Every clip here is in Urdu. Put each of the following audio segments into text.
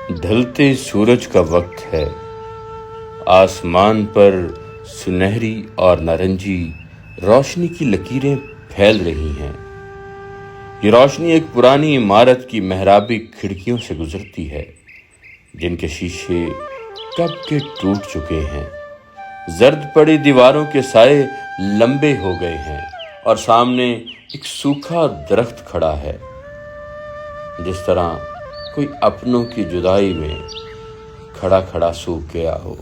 ڈھلتے سورج کا وقت ہے، آسمان پر سنہری اور نارنجی روشنی کی لکیریں پھیل رہی ہیں۔ یہ روشنی ایک پرانی عمارت کی محرابی کھڑکیوں سے گزرتی ہے، جن کے شیشے کب کے ٹوٹ چکے ہیں۔ زرد پڑی دیواروں کے سائے لمبے ہو گئے ہیں اور سامنے ایک سوکھا درخت کھڑا ہے، جس طرح کوئی اپنوں کی جدائی میں کھڑا کھڑا سوکھ گیا ہو۔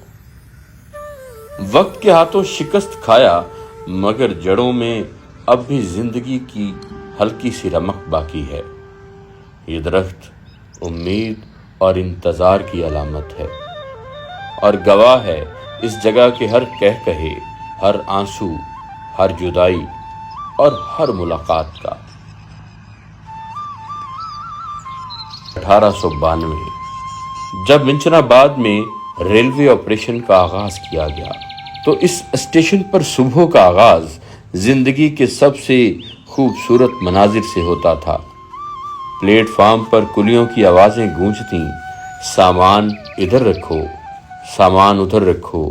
وقت کے ہاتھوں شکست کھایا، مگر جڑوں میں اب بھی زندگی کی ہلکی سی رمق باقی ہے۔ یہ درخت امید اور انتظار کی علامت ہے اور گواہ ہے اس جگہ کے ہر کہے، ہر آنسو، ہر جدائی اور ہر ملاقات کا۔ 1892 جب منچن آباد میں ریلوے آپریشن کا آغاز کیا گیا تو اس اسٹیشن پر صبح کا آغاز زندگی کے سب سے خوبصورت مناظر سے ہوتا تھا۔ پلیٹ فارم پر کلیوں کی آوازیں گونجتیں، سامان ادھر رکھو، سامان ادھر رکھو،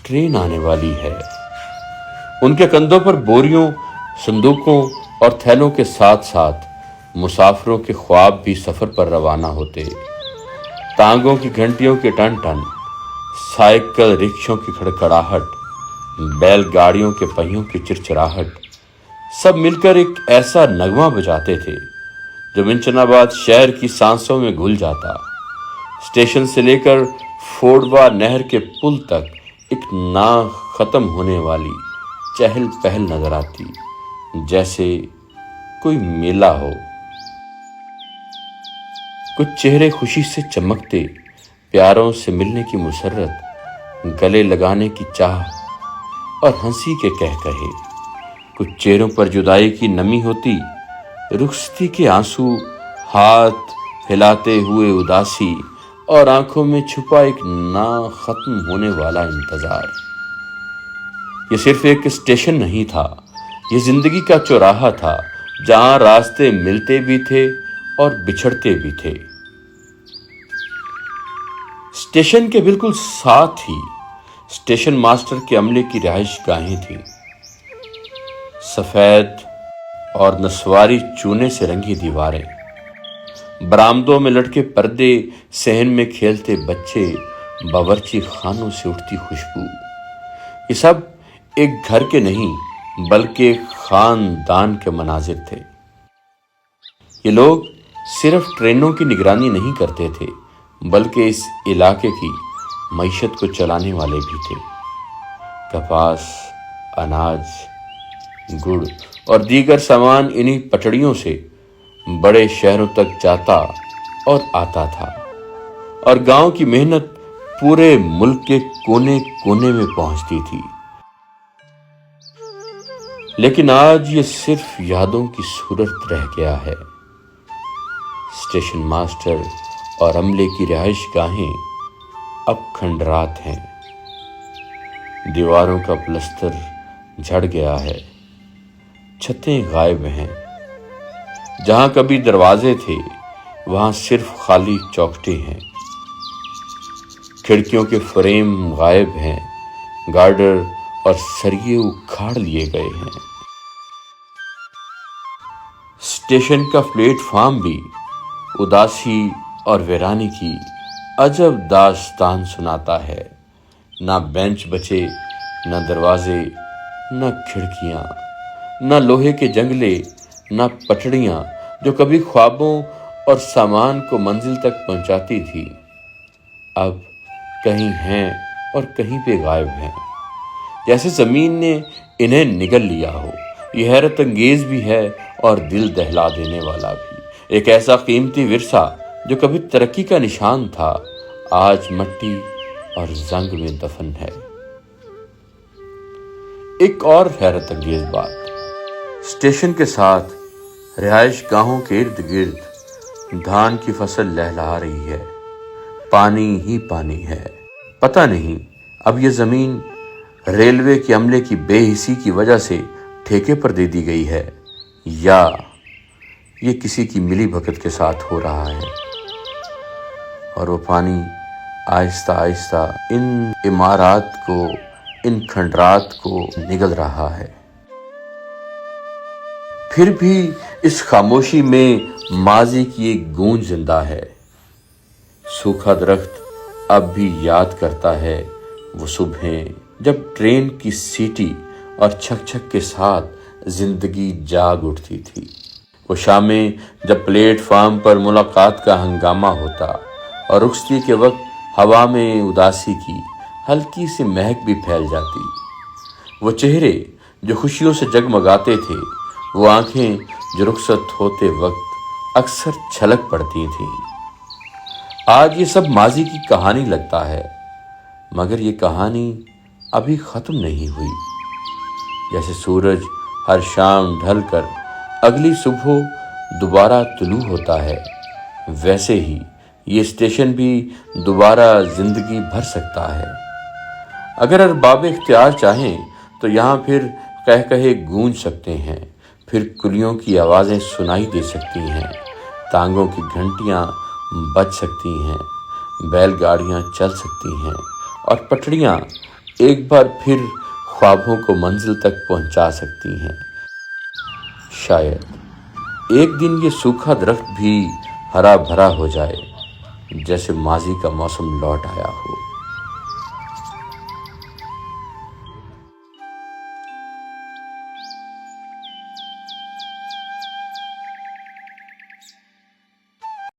ٹرین آنے والی ہے۔ ان کے کندھوں پر بوریوں، صندوقوں اور تھیلوں کے ساتھ ساتھ مسافروں کے خواب بھی سفر پر روانہ ہوتے۔ ٹانگوں کی گھنٹیوں کے ٹن ٹن، سائیکل رکشوں کی کھڑکھڑاہٹ، بیل گاڑیوں کے پہیوں کی چرچراہٹ، سب مل کر ایک ایسا نغمہ بجاتے تھے جو منچن آباد شہر کی سانسوں میں گھل جاتا۔ اسٹیشن سے لے کر فوڑوا نہر کے پل تک ایک نہ ختم ہونے والی چہل پہل نظر آتی، جیسے کوئی میلہ ہو۔ کچھ چہرے خوشی سے چمکتے، پیاروں سے ملنے کی مسرت، گلے لگانے کی چاہ اور ہنسی کے کہے۔ کچھ چہروں پر جدائی کی نمی ہوتی، رخصتی کے آنسو، ہاتھ پھیلاتے ہوئے اداسی اور آنکھوں میں چھپا ایک نہ ختم ہونے والا انتظار۔ یہ صرف ایک اسٹیشن نہیں تھا، یہ زندگی کا چوراہا تھا، جہاں راستے ملتے بھی تھے اور بچھڑتے بھی تھے۔ اسٹیشن کے بالکل ساتھ ہی اسٹیشن ماسٹر کے عملے کی رہائش گاہیں تھیں۔ سفید اور نسواری چونے سے رنگی دیواریں، برآمدوں میں لٹکے پردے، صحن میں کھیلتے بچے، باورچی خانوں سے اٹھتی خوشبو، یہ سب ایک گھر کے نہیں بلکہ ایک خاندان کے مناظر تھے۔ یہ لوگ صرف ٹرینوں کی نگرانی نہیں کرتے تھے، بلکہ اس علاقے کی معیشت کو چلانے والے بھی تھے۔ کپاس، اناج، گڑ اور دیگر سامان انہی پٹڑیوں سے بڑے شہروں تک جاتا اور آتا تھا، اور گاؤں کی محنت پورے ملک کے کونے کونے میں پہنچتی تھی۔ لیکن آج یہ صرف یادوں کی صورت رہ گیا ہے۔ اسٹیشن ماسٹر اور عملے کی رہائش گاہیں اب کھنڈرات ہیں، دیواروں کا پلستر جھڑ گیا ہے، چھتیں غائب ہیں، جہاں کبھی دروازے تھے وہاں صرف خالی چوکھٹیں ہیں، کھڑکیوں کے فریم غائب ہیں، گارڈر اور سریے اکھاڑ لیے گئے ہیں۔ اسٹیشن کا پلیٹ فارم بھی اداسی اور ویرانی کی عجب داستان سناتا ہے۔ نہ بینچ بچے، نہ دروازے، نہ کھڑکیاں، نہ لوہے کے جنگلے، نہ پٹڑیاں جو کبھی خوابوں اور سامان کو منزل تک پہنچاتی تھی، اب کہیں ہیں اور کہیں پہ غائب ہیں، جیسے زمین نے انہیں نگل لیا ہو۔ یہ حیرت انگیز بھی ہے اور دل دہلا دینے والا بھی۔ ایک ایسا قیمتی ورثہ جو کبھی ترقی کا نشان تھا، آج مٹی اور زنگ میں دفن ہے۔ ایک اور حیرت انگیز بات، اسٹیشن کے ساتھ رہائش گاہوں کے ارد گرد دھان کی فصل لہلہا رہی ہے، پانی ہی پانی ہے۔ پتہ نہیں اب یہ زمین ریلوے کے عملے کی بے حسی کی وجہ سے ٹھیکے پر دے دی گئی ہے، یا یہ کسی کی ملی بھگت کے ساتھ ہو رہا ہے۔ اور وہ پانی آہستہ آہستہ ان عمارات کو، ان کھنڈرات کو نگل رہا ہے۔ پھر بھی اس خاموشی میں ماضی کی ایک گونج زندہ ہے۔ سوکھا درخت اب بھی یاد کرتا ہے وہ صبحیں جب ٹرین کی سیٹی اور چھک چھک کے ساتھ زندگی جاگ اٹھتی تھی، وہ شامیں جب پلیٹ فارم پر ملاقات کا ہنگامہ ہوتا اور رخصتی کے وقت ہوا میں اداسی کی ہلکی سی مہک بھی پھیل جاتی، وہ چہرے جو خوشیوں سے جگمگاتے تھے، وہ آنکھیں جو رخصت ہوتے وقت اکثر چھلک پڑتی تھیں۔ آج یہ سب ماضی کی کہانی لگتا ہے، مگر یہ کہانی ابھی ختم نہیں ہوئی۔ جیسے سورج ہر شام ڈھل کر اگلی صبح دوبارہ طلوع ہوتا ہے، ویسے ہی یہ اسٹیشن بھی دوبارہ زندگی بھر سکتا ہے۔ اگر ارباب اختیار چاہیں تو یہاں پھر قہقہے گونج سکتے ہیں، پھر کلیوں کی آوازیں سنائی دے سکتی ہیں، ٹانگوں کی گھنٹیاں بج سکتی ہیں، بیل گاڑیاں چل سکتی ہیں اور پٹڑیاں ایک بار پھر خوابوں کو منزل تک پہنچا سکتی ہیں۔ شاید ایک دن یہ سوکھا درخت بھی ہرا بھرا ہو جائے، جیسے ماضی کا موسم لوٹ آیا ہو۔